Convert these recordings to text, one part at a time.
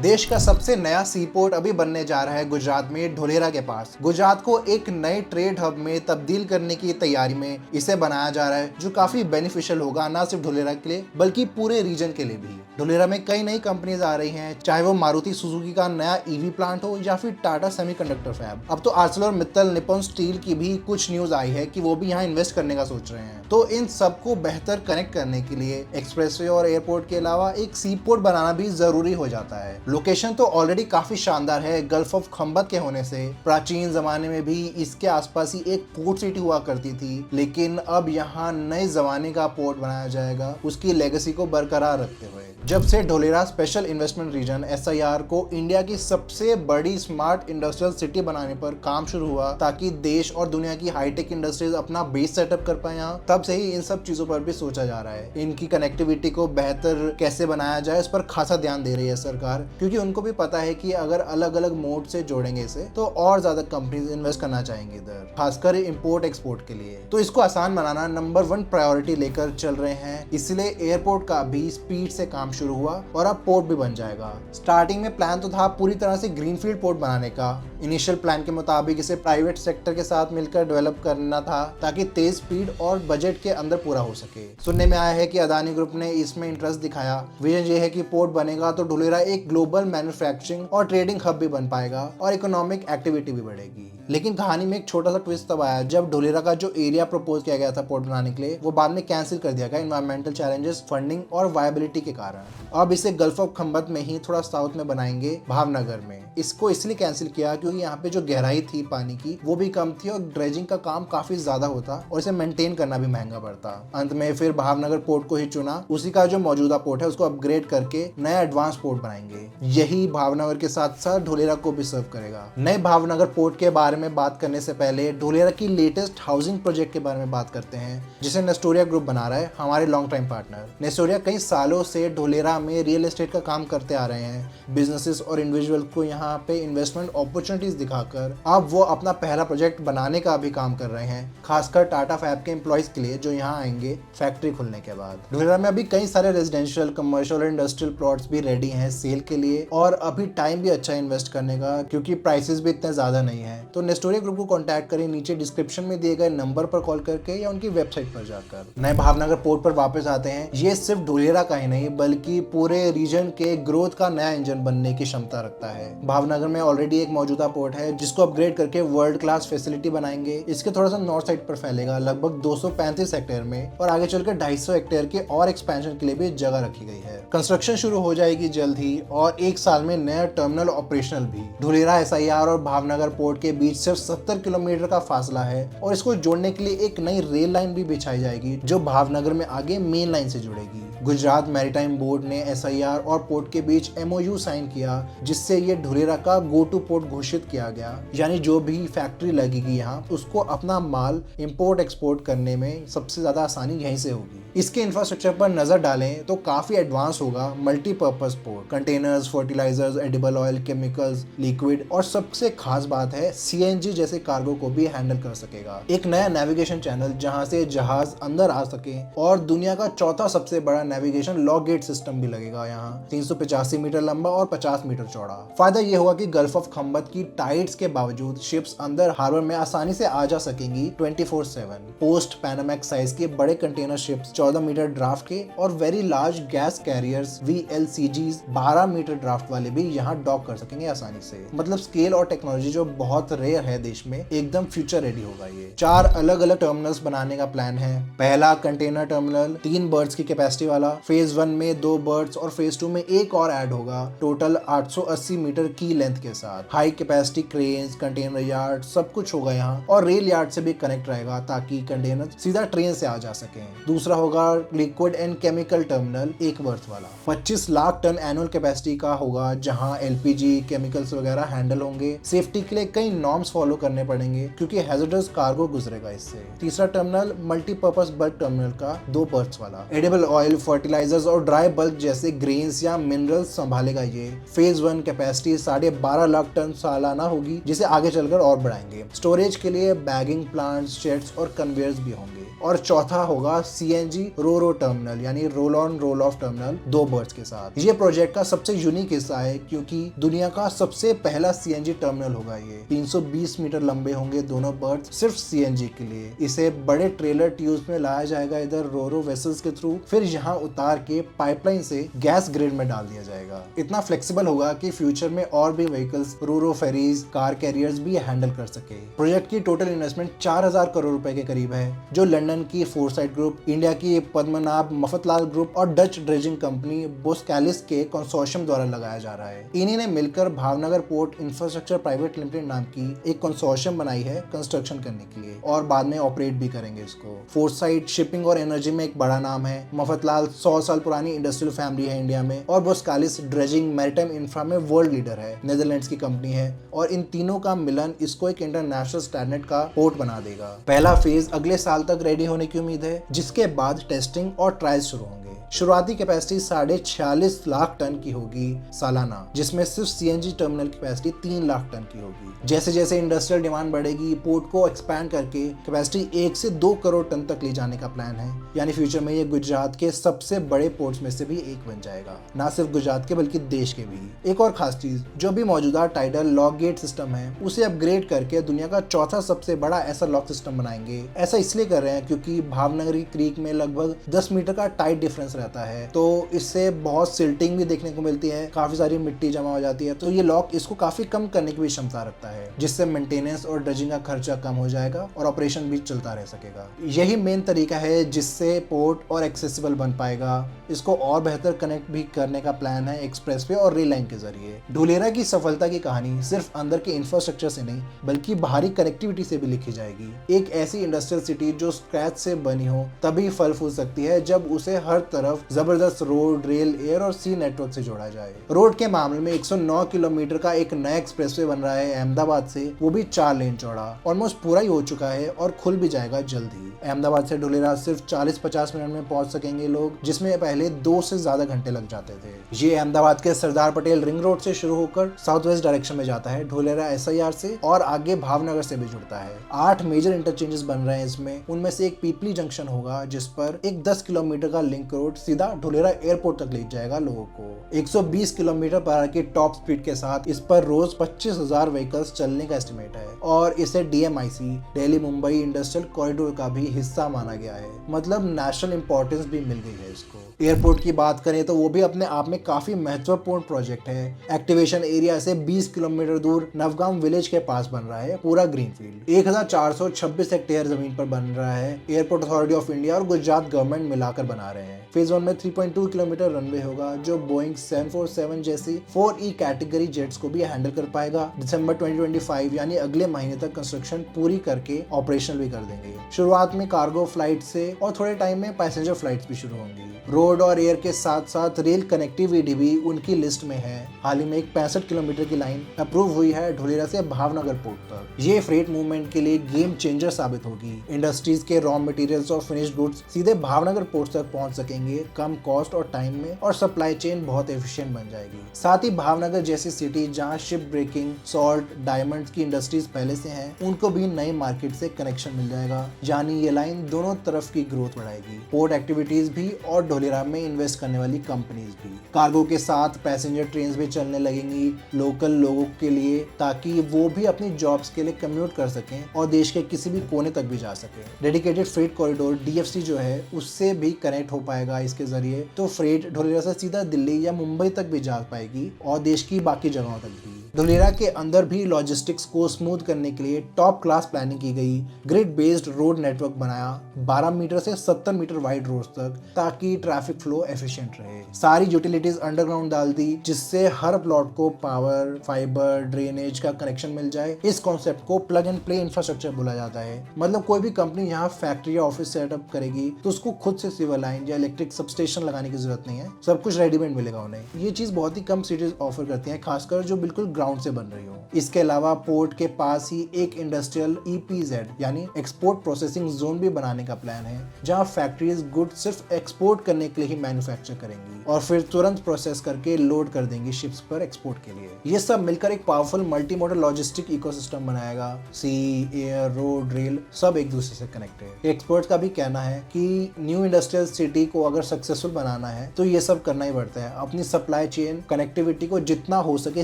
देश का सबसे नया सी पोर्ट अभी बनने जा रहा है गुजरात में ढोलेरा के पास। गुजरात को एक नए ट्रेड हब में तब्दील करने की तैयारी में इसे बनाया जा रहा है, जो काफी बेनिफिशियल होगा ना सिर्फ ढोलेरा के लिए बल्कि पूरे रीजन के लिए भी। ढोलेरा में कई नई कंपनीज आ रही हैं, चाहे वो मारुति सुजुकी का नया ईवी प्लांट हो या फिर टाटा सेमीकंडक्टर फैब। अब तो आर्सेलरमित्तल निप्पॉन स्टील की भी कुछ न्यूज आई है कि वो भी यहाँ इन्वेस्ट करने का सोच रहे हैं। तो इन सबको बेहतर कनेक्ट करने के लिए एक्सप्रेसवे और एयरपोर्ट के अलावा एक सी पोर्ट बनाना भी जरूरी हो जाता है। लोकेशन तो ऑलरेडी काफी शानदार है। गल्फ ऑफ खंबत के होने से प्राचीन जमाने में भी इसके आसपास ही एक पोर्ट सिटी हुआ करती थी, लेकिन अब यहाँ नए जमाने का पोर्ट बनाया जाएगा उसकी लेगेसी को बरकरार रखते हुए। जब से Dholera special investment region SIR को इंडिया की सबसे बड़ी स्मार्ट इंडस्ट्रियल सिटी बनाने पर काम शुरू हुआ ताकि देश और दुनिया की हाईटेक इंडस्ट्रीज अपना बेस सेटअप कर पाए यहाँ, तब से ही इन सब चीजों पर भी सोचा जा रहा है। इनकी कनेक्टिविटी को बेहतर कैसे बनाया जाए इस पर खासा ध्यान दे रही है सरकार, क्योंकि उनको भी पता है कि अगर अलग अलग मोड से जोड़ेंगे इसे तो और ज्यादा कंपनीज इन्वेस्ट करना चाहेंगे इधर, खासकर इंपोर्ट एक्सपोर्ट के लिए। तो इसको आसान बनाना नंबर 1 प्रायोरिटी लेकर चल रहे हैं, इसलिए एयरपोर्ट का भी स्पीड से काम शुरू हुआ और अब पोर्ट भी बन जाएगा। स्टार्टिंग में प्लान तो था पूरी तरह से ग्रीनफील्ड पोर्ट बनाने का। इनिशियल प्लान के मुताबिक इसे प्राइवेट सेक्टर के साथ मिलकर डेवलप करना था ताकि तेज स्पीड और बजट के अंदर पूरा हो सके। सुनने में आया है कि अदानी ग्रुप ने इसमें इंटरेस्ट दिखाया। विजन ये है कि पोर्ट बनेगा तो ढोलेरा एक ग्लोबल मैन्युफैक्चरिंग और ट्रेडिंग हब भी बन पाएगा और इकोनॉमिक एक्टिविटी भी बढ़ेगी। लेकिन कहानी में एक छोटा सा ट्विस्ट तब आया जब ढोलेरा का जो एरिया प्रपोज किया गया था पोर्ट बनाने के लिए वो बाद में कैंसिल कर दिया गया एनवायरमेंटल चैलेंजेस, फंडिंग और वायबिलिटी के कारण। अब इसे गल्फ ऑफ खंबत में ही थोड़ा साउथ में बनाएंगे, भावनगर में। इसको इसलिए कैंसिल किया क्योंकि यहाँ पे जो गहराई थी पानी की वो भी कम थी और ड्रेजिंग का काम काफी ज्यादा होता और इसे मेंटेन करना भी महंगा पड़ता। अंत में फिर भावनगर पोर्ट को ही चुना। उसी का जो मौजूदा पोर्ट है उसको अपग्रेड करके नया एडवांस पोर्ट बनाएंगे। यही भावनगर के साथ साथ ढोलेरा को भी सर्व करेगा। नए भावनगर पोर्ट के बारे में बात करने से पहले ढोलेरा की लेटेस्ट हाउसिंग प्रोजेक्ट के बारे में बात करते हैं, जिसे नेस्टोरिया ग्रुप बना रहा है, हमारे लॉन्ग टाइम पार्टनर। नेस्टोरिया कई सालों से ढोलेरा में रियल एस्टेट का काम करते आ रहे हैं। बिजनेसेस और इंडिविजुअल को यहाँ पे इन्वेस्टमेंट अपॉर्चुनिटीज दिखाकर अब वो अपना पहला प्रोजेक्ट बनाने का भी काम कर रहे हैं, खासकर टाटा फैब के एम्प्लॉइज के लिए जो यहाँ आएंगे फैक्ट्री खुलने के बाद। ढोलेरा में अभी कई सारे रेजिडेंशियल, कमर्शियल और इंडस्ट्रियल प्लॉट्स भी रेडी हैं सेल के लिए और अभी टाइम भी अच्छा इन्वेस्ट करने का क्योंकि प्राइसेस भी इतने ज्यादा नहीं है। तो नेस्टोरिया ग्रुप को कॉन्टैक्ट करें नीचे डिस्क्रिप्शन में दिए गए नंबर पर कॉल करके या उनकी वेबसाइट पर जाकर। नए भावनगर पोर्ट पर वापस आते हैं। ये सिर्फ ढोलेरा का ही नहीं बल्कि पूरे रीजन के ग्रोथ का नया इंजन बनने की क्षमता रखता है। भावनगर में ऑलरेडी एक मौजूदा पोर्ट है जिसको अपग्रेड करके वर्ल्ड क्लास फैसिलिटी बनाएंगे। इसके थोड़ा सा नॉर्थ साइड पर फैलेगा, लगभग 235 हेक्टेयर में, और आगे चलकर 250 हेक्टेयर के और एक्सपेंशन के लिए भी जगह रखी गई है। कंस्ट्रक्शन शुरू हो जाएगी जल्द ही और 1 साल में नया टर्मिनल ऑपरेशनल भी। ढोलेरा SIR और भावनगर पोर्ट के बीच सिर्फ 70 किलोमीटर का फासला है और इसको जोड़ने के लिए एक नई रेल लाइन भी बिछाई जाएगी जो भावनगर में आगे मेन लाइन से जुड़ेगी। गुजरात मैरीटाइम बोर्ड ने SIR और पोर्ट के बीच MOU साइन किया जिससे ये ढोलेरा का गो टू पोर्ट घोषित किया गया, यानी जो भी फैक्ट्री लगेगी यहाँ उसको अपना माल इंपोर्ट एक्सपोर्ट करने में सबसे ज्यादा आसानी यहीं से होगी। इसके इंफ्रास्ट्रक्चर पर नजर डालें तो काफी एडवांस होगा। Multipurpose port, containers, fertilisers, edible oil, chemicals, liquid और सबसे खास बात है CNG जैसे कार्गो को भी हैंडल कर सकेगा। एक नया नेविगेशन चैनल जहां से जहाज अंदर आ सके और दुनिया का चौथा सबसे बड़ा नेविगेशन लॉक गेट सिस्टम भी लगेगा यहाँ, 385 मीटर लंबा और 50 मीटर चौड़ा। फायदा ये होगा कि गल्फ ऑफ खंबत की टाइड्स के बावजूद शिप्स अंदर हार्बर में आसानी से आ जा सकेंगी 24/7। पोस्ट पैनामैक्स साइज के बड़े कंटेनर शिप्स 14 मीटर ड्राफ्ट के और very large gas carriers VLCGs 12 metre draft वाले भी यहाँ डॉक कर सकेंगे आसानी से। मतलब स्केल और टेक्नोलॉजी जो बहुत रेयर है देश में, एकदम फ्यूचर रेडी होगा ये। 4 अलग अलग टर्मिनल्स बनाने का प्लान है। पहला कंटेनर टर्मिनल 3 बर्ड्स की कैपेसिटी वाला, फेज 1 में 2 बर्ड्स और फेज 2 में एक और ऐड होगा, टोटल 880 मीटर की लेंथ के साथ। High capacity cranes, container yard सब कुछ होगा यहाँ और रेल यार्ड से भी कनेक्ट रहेगा ताकि कंटेनर सीधा ट्रेन से आ जा सके। दूसरा होगा liquid and chemical terminal, 1 birth वाला, 25 लाख टन एनुअल कैपेसिटी का होगा जहां LPG, केमिकल्स वगैरह हैंडल होंगे। सेफ्टी के लिए कई नॉर्म्स फॉलो करने पड़ेंगे क्योंकि हैजर्डस कार्गो गुजरेगा इससे। तीसरा टर्मिनल मल्टीपर्पज बल्क टर्मिनल का, 2 बर्थ्स वाला, एडिबल ऑयल, फर्टिलाइजर्स और ड्राई बल्क जैसे ग्रेन्स या मिनरल्स संभालेगा ये। फेज 1 कैपेसिटी 12.5 लाख टन सालाना होगी जिसे आगे चलकर और बढ़ाएंगे। स्टोरेज के लिए बैगिंग प्लांट्स, शेड्स और कन्वेयर्स भी होंगे। और चौथा होगा सीएनजी रो टर्मिनल यानी roll on roll of terminal 2 birds के साथ। ये प्रोजेक्ट का सबसे यूनिक हिस्सा है क्योंकि दुनिया का सबसे पहला सीएनजी टर्मिनल होगा। ये 320 मीटर लंबे होंगे दोनों बर्ड्स सिर्फ सीएनजी के लिए। इसे बड़े ट्रेलर ट्यूब्स में लाया जाएगा इधर रोरो वेसल्स के थ्रू, फिर यहाँ उतार के पाइपलाइन से गैस ग्रिड में डाल दिया जाएगा। इतना फ्लेक्सिबल होगा कि फ्यूचर में और भी व्हीकल्स रोरो फेरीज कार कैरियर्स भी हैंडल कर सके। प्रोजेक्ट की टोटल इन्वेस्टमेंट 4000 करोड़ रुपए के करीब है, जो लंदन की फोरसाइट ग्रुप, इंडिया की पद्मनाभ मफतलाल ग्रुप और डच ड्रेजिंग कंपनी बोस्कैलिस के कंसोर्शियम द्वारा लगाया जा रहा है। इन्हीं ने मिलकर Bhavnagar port infrastructure private limited नाम की एक कंसोर्शियम बनाई है कंस्ट्रक्शन करने के लिए और बाद में ऑपरेट भी करेंगे इसको। फोरसाइट शिपिंग और एनर्जी में एक बड़ा नाम है। मफतलाल 100 साल पुरानी इंडस्ट्रियल फैमिली है इंडिया में और बोस्कैलिस ड्रेजिंग मैरिटाइम इंफ्रा में वर्ल्ड लीडर है। नेदरलैंड्स की कंपनी है और इन तीनों का मिलन इसको एक इंटरनेशनल स्टैंडर्ड का पोर्ट बना देगा। पहला फेज अगले साल तक रेडी होने की उम्मीद है, जिसके बाद टेस्टिंग और ट्रायल्स शुरू होंगे। शुरुआती कैपेसिटी 46.5 लाख टन की होगी सालाना, जिसमें सिर्फ CNG terminal capacity 3 lakh ton की होगी। जैसे जैसे इंडस्ट्रियल डिमांड बढ़ेगी, पोर्ट को एक्सपैंड करके कैपेसिटी 1 से 2 करोड़ टन तक ले जाने का प्लान है। यानी फ्यूचर में ये गुजरात के सबसे बड़े पोर्ट्स में से भी एक बन जाएगा, ना सिर्फ गुजरात के बल्कि देश के भी। एक और खास चीज, जो भी मौजूदा टाइडल लॉक गेट सिस्टम है उसे अपग्रेड करके दुनिया का चौथा सबसे बड़ा ऐसा लॉक सिस्टम बनाएंगे। ऐसा इसलिए कर रहे हैं क्योंकि भावनगरी क्रीक में लगभग 10 मीटर का टाइट डिफरेंस रहता है, तो इससे बहुत सिल्टिंग भी देखने को मिलती है, काफी सारी मिट्टी जमा हो जाती है। तो ये लॉक इसको काफी कम करने की भी क्षमता रखता है, जिससे मेंटेनेंस और ड्रेजिंग का खर्चा कम हो जाएगा और ऑपरेशन भी चलता रह सकेगा। यही मेन तरीका है जिससे पोर्ट और एक्सेसिबल बन पाएगा। इसको और बेहतर कनेक्ट भी करने का प्लान है एक्सप्रेसवे और रेल लाइन के जरिए। ढुलेरा की सफलता की कहानी सिर्फ अंदर के इंफ्रास्ट्रक्चर से नहीं बल्कि बाहरी कनेक्टिविटी से भी लिखी जाएगी। एक ऐसी इंडस्ट्रियल सिटी जो स्क्रैच से बनी हो तभी फल फूल सकती है जब उसे हर तरफ जबरदस्त रोड, रेल, एयर और सी नेटवर्क से जोड़ा जाए। रोड के मामले में 109 किलोमीटर का एक नया एक्सप्रेसवे बन रहा है अहमदाबाद से, वो भी 4 लेन चौड़ा। ऑलमोस्ट पूरा ही हो चुका है और खुल भी जाएगा जल्द ही। अहमदाबाद से ढुलेरा सिर्फ 40-50 मिनट में पहुंच सकेंगे लोग, जिसमें पहले 2 से ज्यादा घंटे लग जाते थे। ये अहमदाबाद के सरदार पटेल रिंग रोड से शुरू होकर साउथ वेस्ट डायरेक्शन में जाता है, ढुलेरा SIR से, और आगे भावनगर से भी जुड़ता है। 8 मेजर इंटरचेंजेस बन रहे हैं इसमें। उनमें से एक पीपली जंक्शन होगा जिस पर एक 10 किलोमीटर का लिंक रोड सीधा ढुलेरा एयरपोर्ट तक ले जाएगा लोगों को। 120 किलोमीटर पर आवर की टॉप स्पीड के साथ इस पर रोज 25,000 व्हीकल्स चलने का एस्टिमेट है और इसे DMIC Delhi Mumbai industrial corridor का भी हिस्सा माना गया है। मतलब नेशनल इंपॉर्टेंस भी मिल गई है इसको। एयरपोर्ट की बात करें तो वो भी अपने आप में काफी महत्वपूर्ण प्रोजेक्ट है। एक्टिवेशन एरिया से 20 किलोमीटर दूर नवगाम विलेज के पास बन रहा है पूरा ग्रीनफील्ड। 1426 हेक्टेयर जमीन पर बन रहा है। एयरपोर्ट अथॉरिटी ऑफ इंडिया और गुजरात गवर्नमेंट मिलाकर बना रहे हैं। फेज 1 में 3.2 किलोमीटर रनवे होगा जो बोइंग 747 जैसी 4E कैटेगरी जेट्स को भी हैंडल कर पाएगा। दिसंबर 2025 यानी अगले महीने तक कंस्ट्रक्शन पूरी करके ऑपरेशनल भी कर देंगे। शुरुआत में कार्गो फ्लाइट से और थोड़े टाइम में पैसेंजर फ्लाइट्स भी शुरू होंगी। रोड और एयर के साथ साथ रेल कनेक्टिविटी भी उनकी लिस्ट में है। हाल ही में एक 65 किलोमीटर की लाइन अप्रूव हुई है ढुलेरा से भावनगर पोर्ट तक। ये फ्रेट मूवमेंट के लिए गेम चेंजर साबित होगी। इंडस्ट्रीज के रॉ मटेरियल्स और फिनिश्ड गुड्स सीधे भावनगर पोर्ट तक पहुंच सकेंगे कम कॉस्ट और टाइम में, और सप्लाई चेन बहुत एफिशिएंट बन जाएगी। साथ ही भावनगर जैसी सिटी जहां शिप ब्रेकिंग, सॉल्ट, डायमंड्स की इंडस्ट्रीज पहले से हैं, उनको भी नई मार्केट से कनेक्शन मिल जाएगा। यानी ये लाइन दोनों तरफ की ग्रोथ बढ़ाएगी। पोर्ट एक्टिविटीज भी और ढुलेरा में इन्वेस्ट करने वाली कंपनीज भी। कार्गो के साथ पैसेंजर ट्रेन भी चलने लगेंगी लोकल लोगों के लिए, ताकि वो भी अपनी जॉब्स के लिए कम्यूट कर सकें और देश के किसी भी कोने तक भी जा सके। डेडिकेटेड फ्रेट कॉरिडोर DFC जो है उससे भी कनेक्ट हो पाएगा इसके जरिए, तो फ्रेट ढुलेरा से सीधा दिल्ली या मुंबई तक भी जा पाएगी और देश की बाकी जगहों तक भी। ढुलेरा के अंदर भी लॉजिस्टिक्स को स्मूथ करने के लिए टॉप क्लास प्लानिंग की गई। ग्रिड बेस्ड रोड नेटवर्क बनाया 12 मीटर से 70 मीटर वाइड रोड तक, ताकि ट्रैफिक फ्लो एफिशिएंट रहे। सारी यूटिलिटीज अंडरग्राउंड डाल दी जिससे हर प्लॉट को पावर, फाइबर, ड्रेनेज का कनेक्शन मिल जाए। इस कॉन्सेप्ट को प्लग एंड प्ले इंफ्रास्ट्रक्चर बोला जाता है। मतलब कोई भी कंपनी यहाँ फैक्ट्री या ऑफिस सेटअप करेगी तो उसको खुद से सिविल लाइन या इलेक्ट्रिक सबस्टेशन लगाने की जरूरत नहीं है, सब कुछ रेडीमेड मिलेगा उन्हें। ये चीज बहुत ही कम सिटीज ऑफर करती है, खासकर जो बिल्कुल ग्राउंड से बन रही हो। इसके अलावा पोर्ट के पास ही एक इंडस्ट्रियल EPZ यानी एक्सपोर्ट प्रोसेसिंग जोन भी बनाने का प्लान है, जहां फैक्ट्रीज गुड सिर्फ एक्सपोर्ट करने के लिए ही मैन्युफैक्चर करेंगी और फिर तुरंत प्रोसेस करके लोड कर देंगी शिप्स पर एक्सपोर्ट के लिए। ये सब मिलकर एक powerful multi modal logistic ecosystem बनाएगा। सी, एयर, रोड, रेल सब एक दूसरे से कनेक्टेड। एक्सपर्ट्स का भी कहना है कि न्यू इंडस्ट्रियल सिटी को अगर सक्सेसफुल बनाना है तो ये सब करना ही पड़ता है। अपनी सप्लाई चेन कनेक्टिविटी को जितना हो सके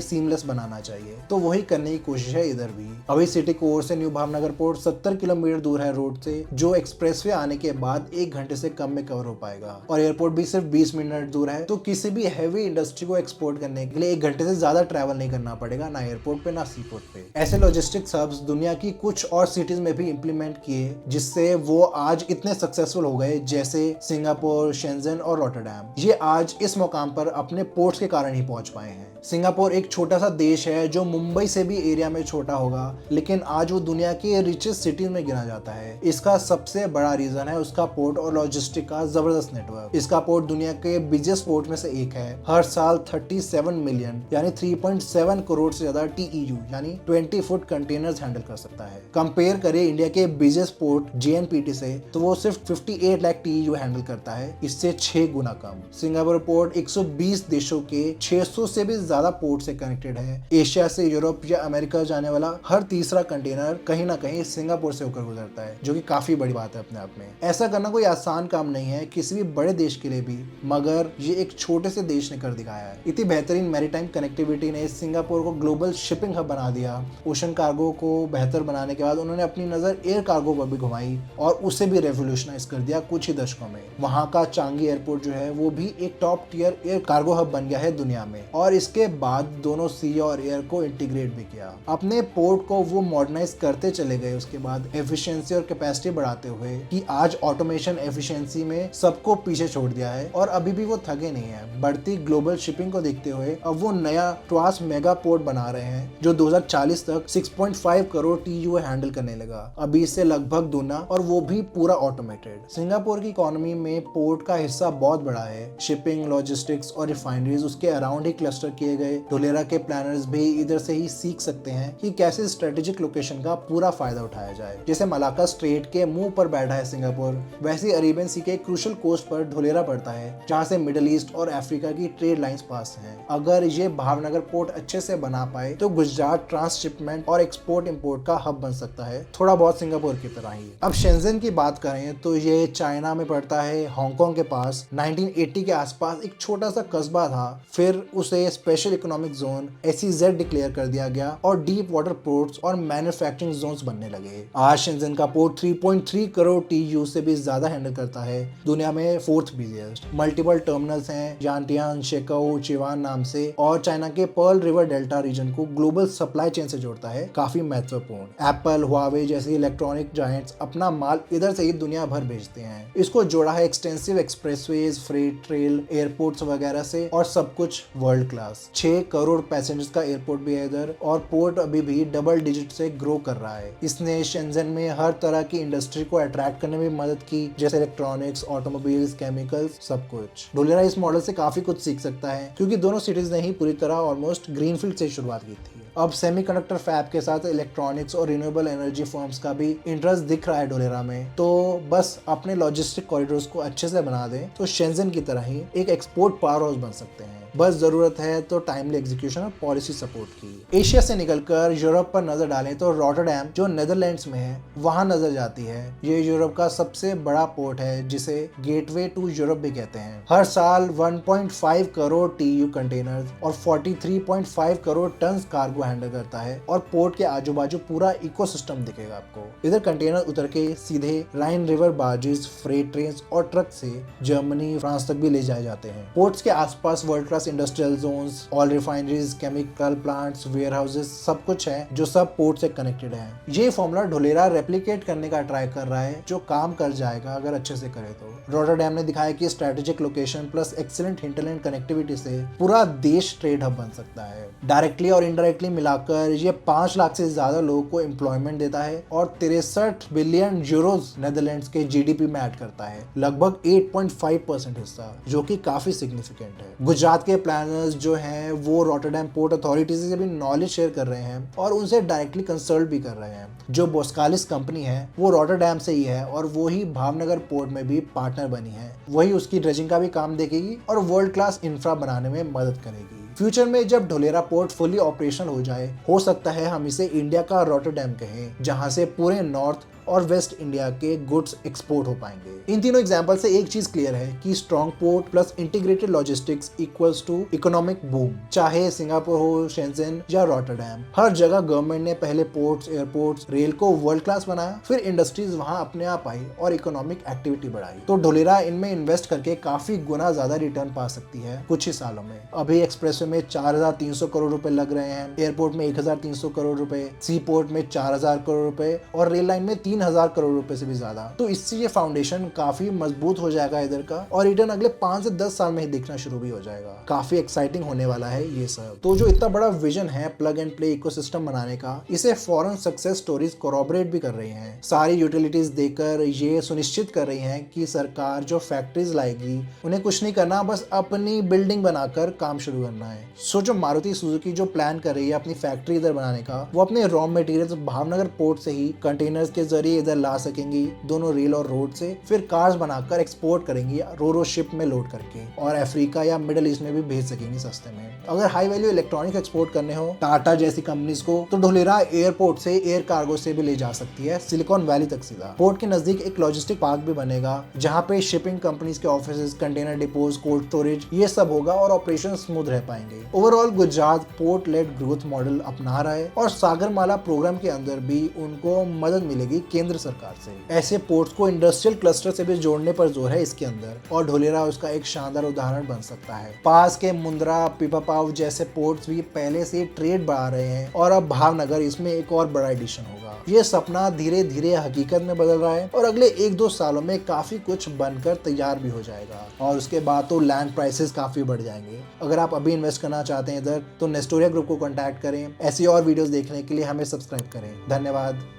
सीमलेस बनाना चाहिए, तो वही करने की कोशिश है इधर भी। अभी सिटी कोर से न्यू भावनगर पोर्ट 70 किलोमीटर दूर है रोड से, जो एक्सप्रेसवे आने के बाद 1 घंटे से कम में कवर हो पाएगा। और एयरपोर्ट भी सिर्फ 20 मिनट दूर है, तो किसी भी हैवी इंडस्ट्री को एक्सपोर्ट करने के लिए 1 घंटे से ज्यादा ट्रैवल नहीं करना पड़ेगा, ना एयरपोर्ट पे ना सी पोर्ट पे। ऐसे लॉजिस्टिक्स हब्स दुनिया की कुछ और सिटीज में भी इंप्लीमेंट किए, जिससे वो आज इतने सक्सेसफुल हो गए, जैसे सिंगापुर, शेंजन और रॉटरडैम। ये आज इस मुकाम पर अपने पोर्ट्स के कारण ही पहुंच पाए हैं। सिंगापुर एक छोटा सा देश है जो मुंबई से भी एरिया में छोटा होगा, लेकिन आज वो दुनिया के रिचेस्ट सिटीज में गिना जाता है। इसका सबसे बड़ा रीजन है उसका पोर्ट और लॉजिस्टिक का जबरदस्त नेटवर्क। इसका पोर्ट दुनिया के बिगेस्ट पोर्ट में से एक है। हर साल 37 मिलियन यानी 3.7 करोड़ से ज्यादा TEU यानी 20 फुट कंटेनर्स हैंडल कर सकता है। कंपेयर करें इंडिया के बिगेस्ट पोर्ट JNPT से, तो वो सिर्फ 58 लाख TEU हैंडल करता है, इससे 6 गुना कम। सिंगापुर पोर्ट 120 देशों के 600 से भी ज्यादा पोर्ट से कनेक्टेड है। एशिया से यूरोप या अमेरिका जाने वाला हर तीसरा कंटेनर कहीं ना कहीं सिंगापुर से होकर गुजरता है, जो कि काफी बड़ी बात है अपने आप में। ऐसा करना कोई आसान काम नहीं है किसी भी बड़े देश के लिए भी, मगर ये एक छोटे से देश ने कर दिखाया है। इतनी बेहतरीन मैरीटाइम कनेक्टिविटी ने सिंगापुर को ग्लोबल शिपिंग हब बना दिया। ओशन कार्गो को बेहतर बनाने के बाद उन्होंने अपनी नजर एयर कार्गो पर भी घुमाई और उसे भी रेवोल्यूशनाइज कर दिया कुछ ही दशकों में। वहां का चांगी एयरपोर्ट जो है वो भी एक top tier air cargo hub बन गया है दुनिया में, और इसके बाद दोनों सी और एयर को इंटीग्रेट भी किया। अपने पोर्ट को वो मॉडर्नाइज करते चले गए उसके बाद एफिशिएंसी और कैपेसिटी बढ़ाते हुए कि आज ऑटोमेशन एफिशिएंसी में सबको पीछे छोड़ दिया है, और अभी भी वो थके नहीं है। बढ़ती ग्लोबल शिपिंग को देखते हुए अब वो नया ट्वास मेगा पोर्ट बना रहे हैं, जो 2040 तक 6.5 करोड़ TEU हैंडल करने लगा। अभी इससे लगभग दूना, और वो भी पूरा ऑटोमेटेड। सिंगापुर की इकोनॉमी में पोर्ट का हिस्सा बहुत बड़ा है। शिपिंग, लॉजिस्टिक्स और रिफाइनरीज उसके अराउंड ही क्लस्टर किए गए। धुलेरा के प्लानर्स भी इधर से ही सीख सकते हैं कि कैसे स्ट्रेटेजिक लोकेशन का पूरा फायदा उठाया जाए। जैसे मलाक्का स्ट्रेट के मुंह पर बैठा है सिंगापुर, वैसे अरेबियन सी के क्रूशल कोस्ट पर धुलेरा पड़ता है, जहाँ से मिडिल ईस्ट और अफ्रीका की ट्रेड लाइंस पास हैं। अगर ये भावनगर पोर्ट अच्छे से बना पाए तो गुजरात ट्रांसशिपमेंट और एक्सपोर्ट इंपोर्ट का हब बन सकता है, थोड़ा बहुत सिंगापुर की तरह ही। अब शेंजन की बात करें तो ये चाइना में पड़ता है, हांगकांग के पास। 1980 के आसपास एक छोटा सा कस्बा था, फिर उसे special economic zone SEZ declare कर दिया गया और डीप वाटर पोर्ट्स और मैन्युफैक्चरिंग जोन्स बनने लगे। आज शेंजन का पोर्ट 3.3 करोड़ TEU से भी ज्यादा हैंडल करता है, दुनिया में 4th बिजिएस्ट। मल्टीपल टर्मिनल्स हैं यांटियान, शेकाओ, चिवान नाम से, और चाइना के पर्ल रिवर डेल्टा रीजन को ग्लोबल सप्लाई चेन से जोड़ता है, काफी महत्वपूर्ण। एप्पल, हुआवे जैसे इलेक्ट्रॉनिक जायंट्स अपना माल इधर से ही दुनिया भर भेजते हैं। इसको जोड़ा है extensive expressways, freight rail, airports वगैरह से, और सब कुछ वर्ल्ड क्लास। 6 करोड़ पैसेंजर्स का एयरपोर्ट भी है इधर, और पोर्ट अभी भी डबल डिजिट से ग्रो कर रहा है। इसने शेंजन में हर तरह की इंडस्ट्री को अट्रैक्ट करने में मदद की, जैसे इलेक्ट्रॉनिक्स, ऑटोमोबाइल्स, केमिकल्स, सब कुछ। धुलेरा इस मॉडल से काफी कुछ सीख सकता है, क्योंकि दोनों सिटीज ने ही पूरी तरह ऑलमोस्ट ग्रीनफील्ड से शुरुआत की थी। अब सेमीकंडक्टर फैब के साथ इलेक्ट्रॉनिक्स और रिन्यूएबल एनर्जी फर्म्स का भी इंटरेस्ट दिख रहा है धुलेरा में। तो बस अपने लॉजिस्टिक कॉरिडोर्स को अच्छे से बना दें तो शेंजन की तरह ही एक एक्सपोर्ट पावर हाउस बन सकते हैं। बस जरूरत है तो टाइमली एग्जीक्यूशन और पॉलिसी सपोर्ट की। एशिया से निकलकर यूरोप पर नजर डालें तो रॉटरडैम, जो नेदरलैंड्स में है, वहां नजर जाती है। ये यूरोप का सबसे बड़ा पोर्ट है, जिसे गेटवे टू यूरोप भी कहते हैं। हर साल 1.5 करोड़ TEU कंटेनर्स और 43.5 करोड़ टन कार्गो हैंडल करता है, और पोर्ट के आजू बाजू पूरा इकोसिस्टम दिखेगा आपको। इधर कंटेनर उतर के सीधे Rhine river barges, freight train और ट्रक से जर्मनी, फ्रांस तक भी ले जाए जाते हैं। पोर्ट्स के आसपास world class industrial zones, oil refineries, chemical plants, warehouses, सब कुछ है जो सब पोर्ट से कनेक्टेड है। ये फॉर्मूला धुलेरा रेप्लिकेट करने का ट्राई कर रहा है, जो काम कर जाएगा अगर अच्छे से करे तो। रॉटरडैम ने दिखाया कि strategic location plus excellent hinterland connectivity से पूरा देश ट्रेड हब बन सकता है। डायरेक्टली और इनडायरेक्टली मिलाकर ये 5 लाख से ज्यादा लोगों को एम्प्लॉयमेंट देता है और 63 बिलियन यूरोज नेदरलैंड्स के जीडीपी में ऐड करता है, लगभग 8.5% हिस्सा, जो कि काफी सिग्निफिकेंट है। गुजरात के प्लानर्स जो हैं वो रॉटरडैम पोर्ट अथॉरिटी से भी नॉलेज शेयर कर रहे हैं और उनसे डायरेक्टली कंसल्ट भी कर रहे हैं। जो बोस्कालिस कंपनी है वो रॉटरडैम से ही है और वो ही भावनगर पोर्ट में भी पार्टनर बनी है। वही उसकी ड्रेजिंग का भी काम देखेगी और वर्ल्ड क्लास इंफ्रा बनाने में मदद करेगी। फ्यूचर में जब ढोलेरा पोर्ट फुली ऑपरेशनल हो जाए, हो सकता है हम इसे इंडिया का रॉटरडैम कहें, जहां से पूरे नॉर्थ और वेस्ट इंडिया के गुड्स एक्सपोर्ट हो पाएंगे। इन तीनों एग्जांपल से एक चीज क्लियर है कि strong port plus integrated logistics equals to economic boom. चाहे सिंगापुर हो, शेंजन या रॉटरडैम, हर जगह गवर्नमेंट ने पहले पोर्ट्स, एयरपोर्ट्स, रेल को वर्ल्ड क्लास बनाया, फिर इंडस्ट्रीज वहां अपने आप आई और इकोनॉमिक एक्टिविटी बढ़ाई। तो ढोलेरा इनमें इन्वेस्ट करके काफी गुना ज्यादा रिटर्न पा सकती है कुछ ही सालों में। अभी एक्सप्रेसवे में 4,300 करोड़ रुपए लग रहे हैं, एयरपोर्ट में 1,300 करोड़ रुपए, सी पोर्ट में 4,000 करोड़ रुपए और रेल लाइन में 3,000 करोड़ रुपए से भी ज्यादा। तो इससे ये फाउंडेशन काफी मजबूत हो जाएगा इधर का और रिटर्न अगले 5 से 10 साल में ही दिखना शुरू भी हो जाएगा। काफी एक्साइटिंग होने वाला है ये सब। तो जो इतना बड़ा विजन है प्लग एंड प्ले इकोसिस्टम बनाने का, इसे फॉरेन सक्सेस स्टोरीज कोरॉबरेट भी कर रही हैं। सारी यूटिलिटीज देकर ये सुनिश्चित कर रही हैं कि सरकार जो फैक्ट्रीज लाएगी उन्हें कुछ नहीं करना, बस अपनी बिल्डिंग बनाकर काम शुरू करना है। सो जो मारुति सुजुकी जो प्लान कर रही है अपनी फैक्ट्री इधर बनाने का, वो अपने रॉ मटेरियल्स भावनगर पोर्ट से ही कंटेनर्स के जरिए इधर ला सकेंगी, दोनों रेल और रोड से, फिर कार्स बनाकर एक्सपोर्ट करेंगी रो शिप में लोड करके, और अफ्रीका या मिडिल ईस्ट में भी भेज सकेंगी सस्ते में। अगर हाई वैल्यू इलेक्ट्रॉनिक्स एक्सपोर्ट करने हो टाटा जैसी कंपनीज को, तो ढोलेरा एयरपोर्ट से एयर कार्गो से भी ले जा सकती है सिलिकॉन वैली तक सीधा। पोर्ट के नजदीक एक लॉजिस्टिक पार्क भी बनेगा जहाँ पे शिपिंग कंपनीज के office, container depots, cold storage ये सब होगा और ऑपरेशन स्मूथ रह पाएंगे। Overall Gujarat port led growth model अपना रहा है और सागरमाला प्रोग्राम के अंदर भी उनको मदद मिलेगी केंद्र सरकार से। ऐसे पोर्ट्स को इंडस्ट्रियल क्लस्टर से भी जोड़ने पर जोर है इसके अंदर और ढोलेरा उसका एक शानदार उदाहरण बन सकता है। पास के मुंद्रा, पीपापाव जैसे पोर्ट्स भी पहले से ट्रेड बढ़ा रहे हैं और अब भावनगर इसमें एक और बड़ा एडिशन होगा। ये सपना धीरे धीरे हकीकत में बदल रहा है और अगले 1-2 सालों में काफी कुछ बनकर तैयार भी हो जाएगा और उसके बाद तो लैंड प्राइसेस काफी बढ़ जाएंगे। अगर आप अभी इन्वेस्ट करना चाहते हैं इधर, तो नेस्टोरिया ग्रुप को कॉन्टैक्ट करें। ऐसी और वीडियोस देखने के लिए हमें सब्सक्राइब करें। धन्यवाद।